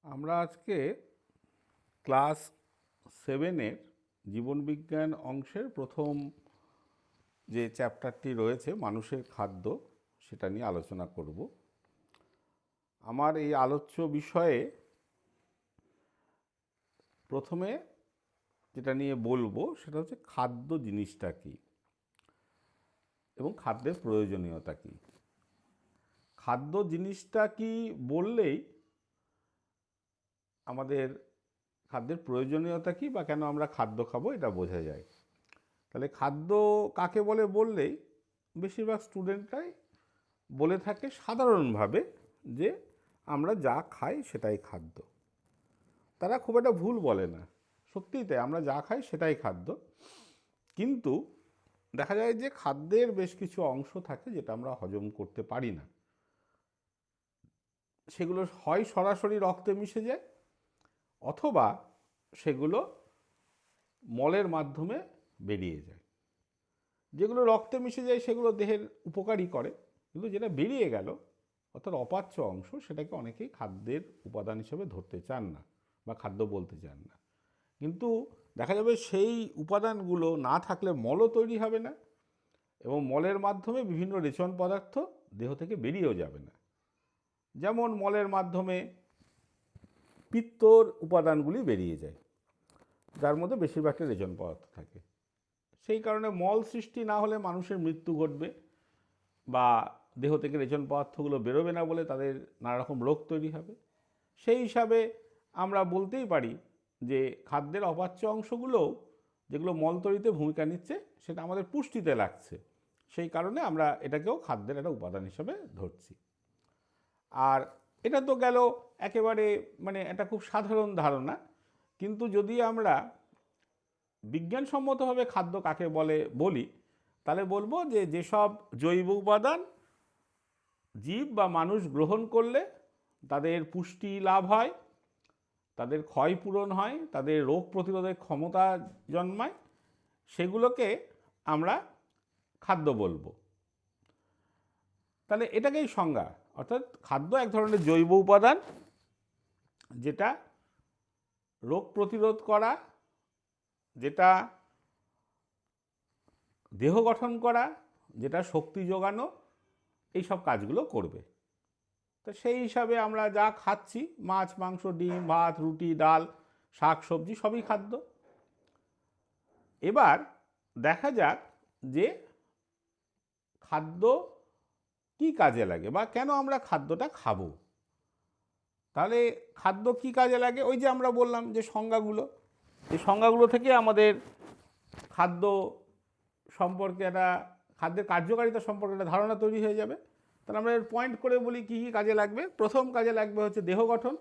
আমরা আজকে ক্লাস 7-এর জীবনবিজ্ঞান অংশের প্রথম যে চ্যাপ্টারটি রয়েছে মানুষের খাদ্য সেটা নিয়ে আলোচনা করব। আমার এই আলোচ্য বিষয়ে প্রথমে যেটা নিয়ে বলবো সেটা হচ্ছে খাদ্য জিনিসটা কী এবং খাদ্যের প্রয়োজনীয়তা কী। খাদ্য জিনিসটা কি বললেই আমাদের খাদ্যের প্রয়োজনীয়তা কী বা কেন আমরা খাদ্য খাবো এটা বোঝা যায়। তাহলে খাদ্য কাকে বলে বললেই বেশিরভাগ স্টুডেন্টরাই বলে থাকে সাধারণভাবে যে আমরা যা খাই সেটাই খাদ্য। তারা খুব একটা ভুল বলে না, সত্যিই তাই, আমরা যা খাই সেটাই খাদ্য। কিন্তু দেখা যায় যে খাদ্যের বেশ কিছু অংশ থাকে যেটা আমরা হজম করতে পারি না। সেগুলো হয় সরাসরি রক্তে মিশে যায় অথবা সেগুলো মলের মাধ্যমে বেরিয়ে যায়। যেগুলো রক্তে মিশে যায় সেগুলো দেহের উপকারী করে, কিন্তু যেটা বেরিয়ে গেল অর্থাৎ অপাচ্য অংশ সেটাকে অনেকেই খাদ্যের উপাদান হিসেবে ধরতে চান না বা খাদ্য বলতে চান না। কিন্তু দেখা যাবে সেই উপাদানগুলো না থাকলে মলও তৈরি হবে না এবং মলের মাধ্যমে বিভিন্ন রেচন পদার্থ দেহ থেকে বেরিয়েও যাবে না। যেমন মলের মাধ্যমে পিত্তর উপাদানগুলি বেরিয়ে যায়, যার মধ্যে বেশিরভাগটা রেচন পদার্থ থাকে। সেই কারণে মল সৃষ্টি না হলে মানুষের মৃত্যু ঘটবে বা দেহ থেকে রেচন পদার্থগুলো বেরোবে না বলে তাদের নানা রকম রোগ তৈরি হবে। সেই হিসাবে আমরা বলতেই পারি যে খাদ্যের অপাচ্য অংশগুলোও যেগুলো মল তৈরিতে ভূমিকা নিচ্ছে সেটা আমাদের পুষ্টিতে লাগছে, সেই কারণে আমরা এটাকেও খাদ্যের একটা উপাদান হিসেবে ধরছি। আর এটা তো গেল একেবারে এটা খুব সাধারণ ধারণা, কিন্তু যদি আমরা বিজ্ঞানসম্মতভাবে খাদ্য কাকে বলে বলি তাহলে বলবো যে যেসব জৈব উপাদান জীব বা মানুষ গ্রহণ করলে তাদের পুষ্টি লাভ হয়, তাদের ক্ষয় পূরণ হয়, তাদের রোগ প্রতিরোধের ক্ষমতা জন্মায়, সেগুলোকে আমরা খাদ্য বলবো। তাহলে এটাকেই সংজ্ঞা, অর্থাৎ খাদ্য এক ধরনের জৈব উপাদান যেটা রোগ প্রতিরোধ করা, যেটা দেহ গঠন করা, যেটা শক্তি যোগানো, এই সব কাজগুলো করবে। তো সেই হিসাবে আমরা যা খাচ্ছি, মাছ, মাংস, ডিম, ভাত, রুটি, ডাল, শাক, সবজি সবই খাদ্য। এবার দেখা যাক যে খাদ্য কি কাজে লাগে বা কেন আমরা খাদ্যটা খাবো। তাহলে খাদ্য কি কাজে লাগে, ওই যে আমরা বললাম যে সংজ্ঞাগুলো, এই সংজ্ঞাগুলো থেকে আমাদের খাদ্য সম্পর্কে একটা খাদ্যের কার্যকারিতা সম্পর্কে একটা ধারণা তৈরি হয়ে যাবে। তাহলে আমরা এর পয়েন্ট করে বলি কী কী কাজে লাগবে। প্রথম কাজে লাগবে হচ্ছে দেহ গঠন।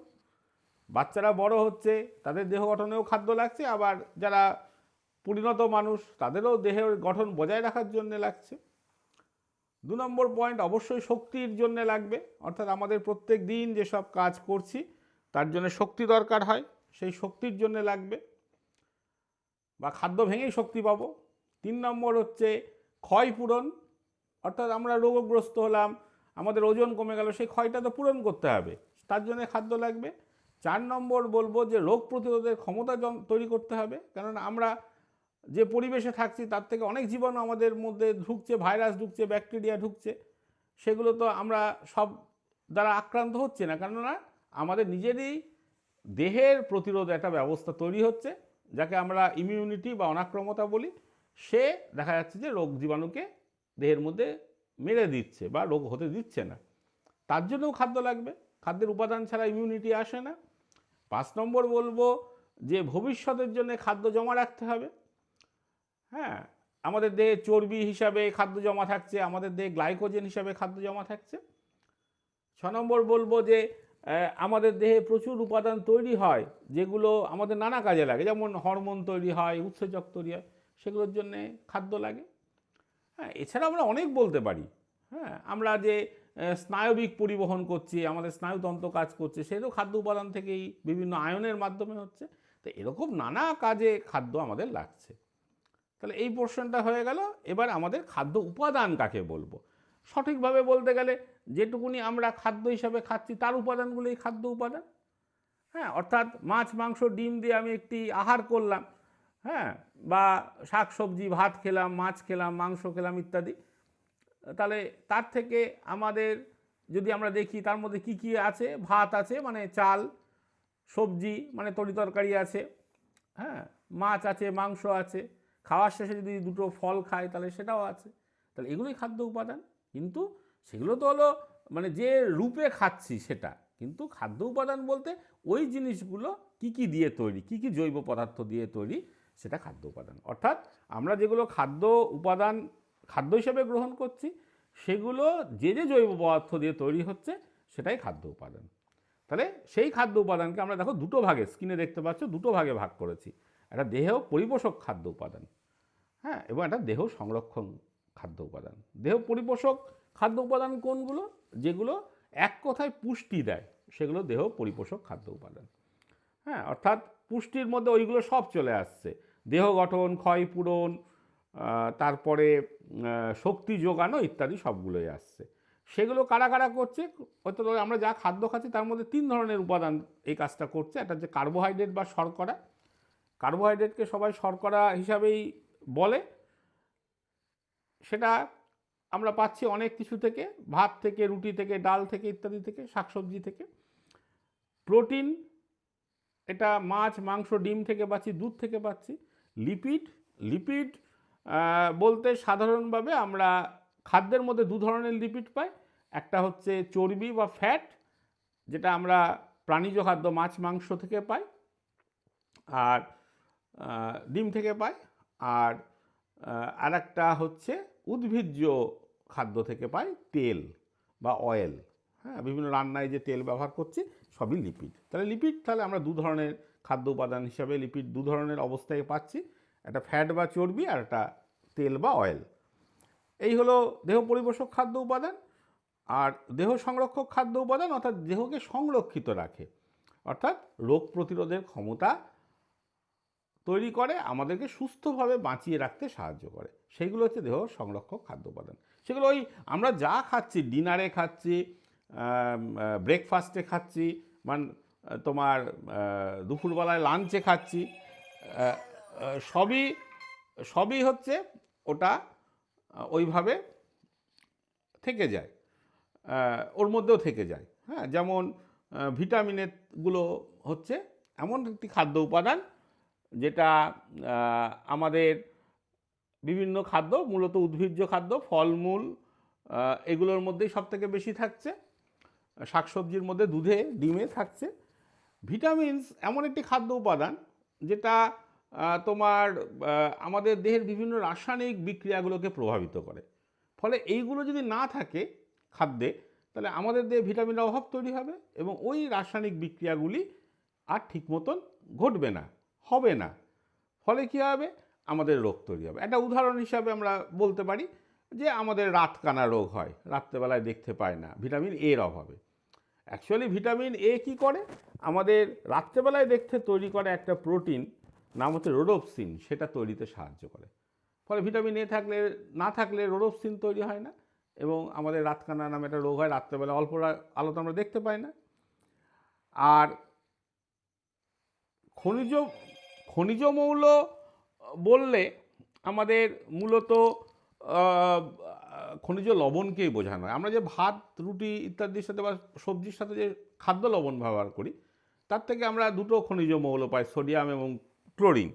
বাচ্চারা বড় হচ্ছে, তাদের দেহ গঠনেও খাদ্য লাগছে, আবার যারা পরিণত মানুষ তাদেরও দেহের গঠন বজায় রাখার জন্য লাগছে। 2 নম্বর পয়েন্ট, অবশ্যই শক্তির জন্য লাগবে, অর্থাৎ আমাদের প্রত্যেক দিন যেসব কাজ করছি তার জন্য শক্তি দরকার হয়, সেই শক্তির জন্য লাগবে বা খাদ্য ভেঙেই শক্তি পাবো। 3 নম্বর হচ্ছে ক্ষয়পূরণ, অর্থাৎ আমরা রোগগ্রস্ত হলাম, আমাদের ওজন কমে গেল, সেই ক্ষয়টা তো পূরণ করতে হবে, তার জন্য খাদ্য লাগবে। 4 নম্বর বলবো যে রোগ প্রতিরোধের ক্ষমতা তৈরি করতে হবে, কারণ আমরা যে পরিবেশে থাকছি তার থেকে অনেক জীবাণু আমাদের মধ্যে ঢুকছে, ভাইরাস ঢুকছে, ব্যাকটেরিয়া ঢুকছে, সেগুলো তো আমরা সব দ্বারা আক্রান্ত হচ্ছে না, কেননা আমাদের নিজেরই দেহের প্রতিরোধ একটা ব্যবস্থা তৈরি হচ্ছে, যাকে আমরা ইমিউনিটি বা অনাক্রমতা বলি। সে দেখা যাচ্ছে যে রোগ জীবাণুকে দেহের মধ্যে মেরে দিচ্ছে বা রোগ হতে দিচ্ছে না, তার জন্যও খাদ্য লাগবে। খাদ্যের উপাদান ছাড়া ইমিউনিটি আসে না। 5 নম্বর বলবো যে ভবিষ্যতের জন্য খাদ্য জমা রাখতে হবে। হ্যাঁ, আমাদের দেহে চর্বি হিসাবে খাদ্য জমা থাকছে, আমাদের দেহে গ্লাইকোজেন হিসাবে খাদ্য জমা থাকছে। 6 নম্বর বলবো যে আমাদের দেহে প্রচুর উপাদান তৈরি হয় যেগুলো আমাদের নানা কাজে লাগে, যেমন হরমোন তৈরি হয়, উৎসেচক তৈরি হয়, সেগুলোর জন্যে খাদ্য লাগে। হ্যাঁ, এছাড়া আমরা অনেক বলতে পারি। হ্যাঁ, আমরা যে স্নায়বিক পরিবহন করছি, আমাদের স্নায়ুতন্ত্র কাজ করছে, সেটাও খাদ্য উপাদান থেকেই বিভিন্ন আয়নের মাধ্যমে হচ্ছে। তো এরকম নানা কাজে খাদ্য আমাদের লাগছে। তাহলে এই পোর্শনটা হয়ে গেল। এবার আমাদের খাদ্য উপাদান কাকে বলবো, সঠিকভাবে বলতে গেলে যেটুকুনি আমরা খাদ্য হিসাবে খাচ্ছি তার উপাদানগুলোই খাদ্য উপাদান। হ্যাঁ, অর্থাৎ মাছ মাংস ডিম দিয়ে আমি একটি আহার করলাম, হ্যাঁ, বা শাক সবজি ভাত খেলাম, মাছ খেলাম, মাংস খেলাম ইত্যাদি। তাহলে তার থেকে আমাদের যদি আমরা দেখি তার মধ্যে কি কি আছে, ভাত আছে মানে চাল, সবজি মানে তরিতরকারি আছে, হ্যাঁ, মাছ আছে, মাংস আছে, খাওয়ার শেষে যদি দুটো ফল খায় তাহলে সেটাও আছে। তাহলে এগুলোই খাদ্য উপাদান। কিন্তু সেগুলো তো হলো মানে যে রূপে খাচ্ছি সেটা, কিন্তু খাদ্য উপাদান বলতে ওই জিনিসগুলো কি কি দিয়ে তৈরি, কি কি জৈব পদার্থ দিয়ে তৈরি, সেটা খাদ্য উপাদান। অর্থাৎ আমরা যেগুলো খাদ্য উপাদান খাদ্য হিসেবে গ্রহণ করছি সেগুলো যে যে জৈব পদার্থ দিয়ে তৈরি হচ্ছে সেটাই খাদ্য উপাদান। তাহলে সেই খাদ্য উপাদানকে আমরা দেখো দুটো ভাগে, স্ক্রিনে দেখতে পাচ্ছ দুটো ভাগে ভাগ করেছি। একটা দেহ পরিপোষক খাদ্য উপাদান, হ্যাঁ, এবং একটা দেহ সংরক্ষণ খাদ্য উপাদান। দেহ পরিপোষক খাদ্য উপাদান কোনগুলো? যেগুলো এক কথায় পুষ্টি দেয় সেগুলো দেহ পরিপোষক খাদ্য উপাদান। হ্যাঁ, অর্থাৎ পুষ্টির মধ্যে ওইগুলো সব চলে আসছে, দেহ গঠন, ক্ষয় পূরণ, তারপরে শক্তি যোগানো ইত্যাদি সবগুলোই আসছে। সেগুলো কারা কারা করছে? হয়তো আমরা যা খাদ্য খাচ্ছি তার মধ্যে তিন ধরনের উপাদান এই কাজটা করছে। একটা হচ্ছে কার্বোহাইড্রেট বা শর্করা। কার্বোহাইড্রেটকে সবাই শর্করা হিসাবেই বলে। সেটা আমরা পাচ্ছি অনেক কিছু থেকে, ভাত থেকে, রুটি থেকে, ডাল থেকে ইত্যাদি থেকে, শাকসবজি থেকে। প্রোটিন এটা মাছ মাংস ডিম থেকে পাচ্ছি, দুধ থেকে পাচ্ছি। লিপিড, লিপিড বলতে সাধারণভাবে আমরা খাদ্যের মধ্যে দু ধরনের লিপিড পাই। একটা হচ্ছে চর্বি বা ফ্যাট, যেটা আমরা প্রাণীজ খাদ্য মাছ মাংস থেকে পাই আর ডিম থেকে পাই। আর আরেকটা হচ্ছে উদ্ভিজ্জ খাদ্য থেকে পাই, তেল বা অয়েল। হ্যাঁ, বিভিন্ন রান্নায় যে তেল ব্যবহার করছি সবই লিপিড। তাহলে লিপিড তাহলে আমরা দু ধরনের খাদ্য উপাদান হিসাবে লিপিড দু ধরনের অবস্থায় পাচ্ছি, একটা ফ্যাট বা চর্বি আর একটা তেল বা অয়েল। এই হলো দেহ পরিপোষক খাদ্য উপাদান। আর দেহ সংরক্ষক খাদ্য উপাদান অর্থাৎ দেহকে সংরক্ষিত রাখে, অর্থাৎ রোগ প্রতিরোধের ক্ষমতা তৈরি করে, আমাদেরকে সুস্থভাবে বাঁচিয়ে রাখতে সাহায্য করে, সেইগুলো হচ্ছে দেহ সংরক্ষক খাদ্য উপাদান। সেগুলো ওই আমরা যা খাচ্ছি, ডিনারে খাচ্ছি, ব্রেকফাস্টে খাচ্ছি, মানে তোমার দুপুরবেলায় লাঞ্চে খাচ্ছি, সবই সবই হচ্ছে ওটা ওইভাবে থেকে যায়, ওর মধ্যেও থেকে যায়। হ্যাঁ, যেমন ভিটামিনেরগুলো হচ্ছে এমন একটি খাদ্য উপাদান যেটা আমাদের বিভিন্ন খাদ্য, মূলত উদ্ভিজ্জ খাদ্য, ফলমূল এগুলোর মধ্যেই সবথেকে বেশি থাকছে, শাকসবজির মধ্যে দুধে ডিমে থাকছে। ভিটামিনস এমন একটি খাদ্য উপাদান যেটা তোমার আমাদের দেহের বিভিন্ন রাসায়নিক বিক্রিয়াগুলোকে প্রভাবিত করে। ফলে এইগুলো যদি না থাকে খাদ্যে তাহলে আমাদের দেহে ভিটামিনের অভাব তৈরি হবে এবং ওই রাসায়নিক বিক্রিয়াগুলি আর ঠিক মতন ঘটবে না, হবে না। ফলে কী হবে? আমাদের রোগ তৈরি হবে। একটা উদাহরণ হিসাবে আমরা বলতে পারি যে আমাদের রাতকানা রোগ হয়, রাত্রেবেলায় দেখতে পায় না, ভিটামিন এর অভাবে। অ্যাকচুয়ালি ভিটামিন এ কী করে? আমাদের রাত্রেবেলায় দেখতে তৈরি করে একটা প্রোটিন নাম হচ্ছে রোডোপসিন, সেটা তৈরিতে সাহায্য করে। ফলে ভিটামিন এ থাকলে না থাকলে রোডোপসিন তৈরি হয় না এবং আমাদের রাতকানা নামে একটা রোগ হয়, রাত্রেবেলা অল্প আলোতে আমরা দেখতে পাই না। আর খনিজ মৌল বললে আমাদের মূলত খনিজ লবণকেই বোঝানো হয়। আমরা যে ভাত রুটি ইত্যাদির সাথে বা সবজির সাথে যে খাদ্য লবণ ব্যবহার করি তার থেকে আমরা দুটো খনিজ মৌল পাই, সোডিয়াম এবং ক্লোরিন।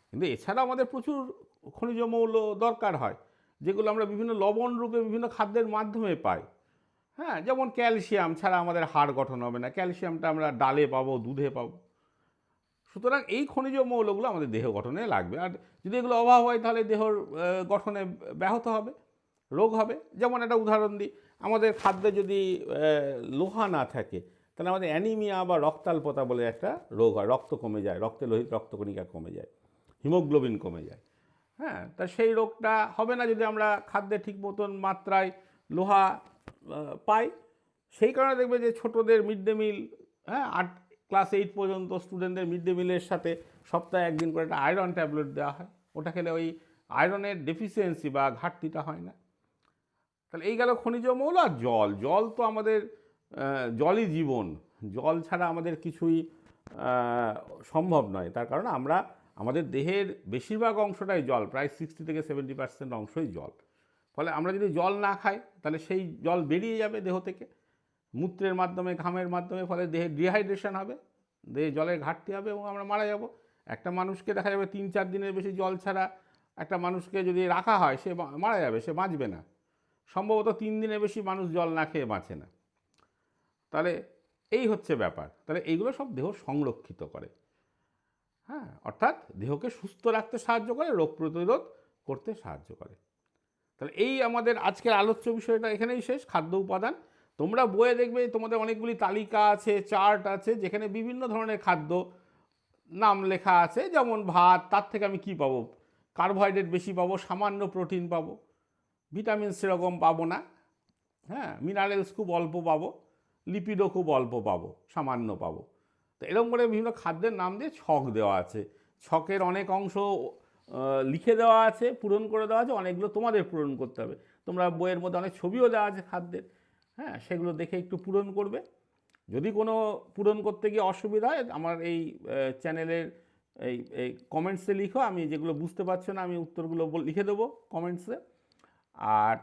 কিন্তু এছাড়া আমাদের প্রচুর খনিজ মৌল দরকার হয় যেগুলো আমরা বিভিন্ন লবণ রূপে বিভিন্ন খাদ্যের মাধ্যমে পাই। হ্যাঁ, যেমন ক্যালসিয়াম ছাড়া আমাদের হাড় গঠন হবে না, ক্যালসিয়ামটা আমরা ডালে পাবো, দুধে পাবো। সুতরাং এই খনিজ মৌলগুলো আমাদের দেহ গঠনে লাগবে, আর যদি এগুলো অভাব হয় তাহলে দেহর গঠনে ব্যাহত হবে, রোগ হবে। যেমন একটা উদাহরণ দিই, আমাদের খাদ্যে যদি লোহা না থাকে তাহলে আমাদের অ্যানিমিয়া বা রক্তাল্পতা বলে একটা রোগ হয়, রক্ত কমে যায়, রক্তে লোহিত রক্তকণিকা কমে যায়, হিমোগ্লোবিন কমে যায়। হ্যাঁ, তা সেই রোগটা হবে না যদি আমরা খাদ্যে ঠিক মতন মাত্রায় লোহা পাই। সেই কারণে দেখবে যে ছোটদের মিড ডে মিল, হ্যাঁ, ক্লাস 8 পর্যন্ত স্টুডেন্টদের মিড ডে মিলের সাথে সপ্তাহে একদিন করে একটা আয়রন ট্যাবলেট দেওয়া হয়, ওটা খেলে ওই আয়রনের ডেফিসিয়েন্সি বা ঘাটতিটা হয় না। তাহলে এই গেল খনিজ মৌল। আর জল, জল তো আমাদের জলই জীবন, জল ছাড়া আমাদের কিছুই সম্ভব নয়। তার কারণ আমরা আমাদের দেহের বেশিরভাগ অংশটাই জল, প্রায় 60 থেকে 70% অংশই জল। ফলে আমরা যদি জল না খাই তাহলে সেই জল বেরিয়ে যাবে দেহ থেকে মূত্রের মাধ্যমে, ঘামের মাধ্যমে, ফলে দেহে ডিহাইড্রেশন হবে, দেহে জলের ঘাটতি হবে এবং আমরা মারা যাব। একটা মানুষকে দেখা যাবে 3-4 দিনের বেশি জল ছাড়া একটা মানুষকে যদি রাখা হয় সে মারা যাবে, সে বাঁচবে না। সম্ভবত 3 দিনের বেশি মানুষ জল না খেয়ে বাঁচে না। তাহলে এই হচ্ছে ব্যাপার। তাহলে এইগুলো সব দেহ সংরক্ষিত করে, হ্যাঁ, অর্থাৎ দেহকে সুস্থ রাখতে সাহায্য করে, রোগ প্রতিরোধ করতে সাহায্য করে। তাহলে এই আমাদের আজকের আলোচ্য বিষয়টা এখানেই শেষ, খাদ্য উপাদান। তোমরা বইয়ে দেখবে তোমাদের অনেকগুলি তালিকা আছে, চার্ট আছে, যেখানে বিভিন্ন ধরনের খাদ্য নাম লেখা আছে। যেমন ভাত, তার থেকে আমি কি পাবো? কার্বোহাইড্রেট বেশি পাবো, সামান্য প্রোটিন পাবো, ভিটামিন সেরকম পাবো না, হ্যাঁ, মিনারেলস খুব অল্প পাবো, লিপিডও খুব অল্প পাবো, সামান্য পাবো। তো এরকম করে বিভিন্ন খাদ্যের নাম দিয়ে ছক দেওয়া আছে। ছকের অনেক অংশ লিখে দেওয়া আছে, পূরণ করে দেওয়া আছে, অনেকগুলো তোমাদের পূরণ করতে হবে। তোমরা বইয়ের মধ্যে অনেক ছবিও দেওয়া আছে খাদ্যের, হ্যাঁ, সেগুলো দেখে একটু পূরণ করবে। যদি কোনো পূরণ করতে গিয়ে অসুবিধা হয় আমার এই চ্যানেলের এই কমেন্টসে লিখো, আমি যেগুলো বুঝতে পারছো না আমি উত্তরগুলো লিখে দেবো কমেন্টসে। আর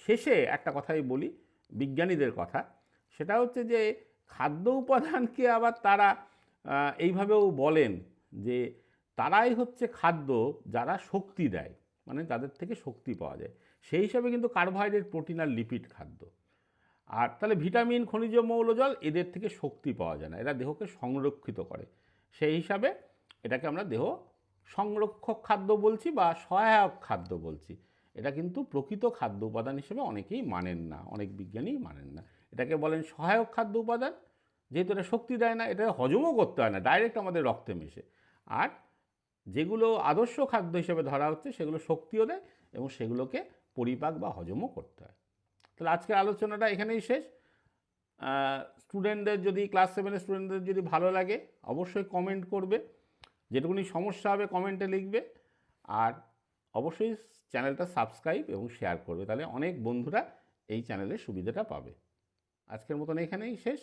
শেষে একটা কথাই বলি, বিজ্ঞানীদের কথা, সেটা হচ্ছে যে খাদ্য উপাদানকে আবার তারা এইভাবেও বলেন যে তারাই হচ্ছে খাদ্য যারা শক্তি দেয়, মানে যাদের থেকে শক্তি পাওয়া যায়। সেই হিসাবে কিন্তু কার্বোহাইড্রেট, প্রোটিন আর লিপিড খাদ্য। আর তাহলে ভিটামিন, খনিজ মৌল, জল, এদের থেকে শক্তি পাওয়া যায় না, এরা দেহকে সংরক্ষিত করে। সেই হিসাবে এটাকে আমরা দেহ সংরক্ষক খাদ্য বলছি বা সহায়ক খাদ্য বলছি। এটা কিন্তু প্রকৃত খাদ্য উপাদান হিসেবে অনেকেই মানেন না, অনেক বিজ্ঞানীই মানেন না। এটাকে বলেন সহায়ক খাদ্য উপাদান, যেহেতু এটা শক্তি দেয় না, এটা হজমও করতে হয় না, ডাইরেক্ট আমাদের রক্তে মেশে। আর যেগুলো আদর্শ খাদ্য হিসেবে ধরা হচ্ছে সেগুলো শক্তিও দেয় এবং সেগুলোকে পরিপাক বা হজমও করতে হয়। তাহলে আজকের আলোচনাটা এখানেই শেষ। স্টুডেন্টদের যদি, ক্লাস 7-এর স্টুডেন্টদের যদি ভালো লাগে অবশ্যই কমেন্ট করবে, যেটুকুনি সমস্যা হবে কমেন্টে লিখবে। আর অবশ্যই চ্যানেলটা সাবস্ক্রাইব এবং শেয়ার করবে, তাহলে অনেক বন্ধুরা এই চ্যানেলের সুবিধাটা পাবে। আজকের মতন এখানেই শেষ।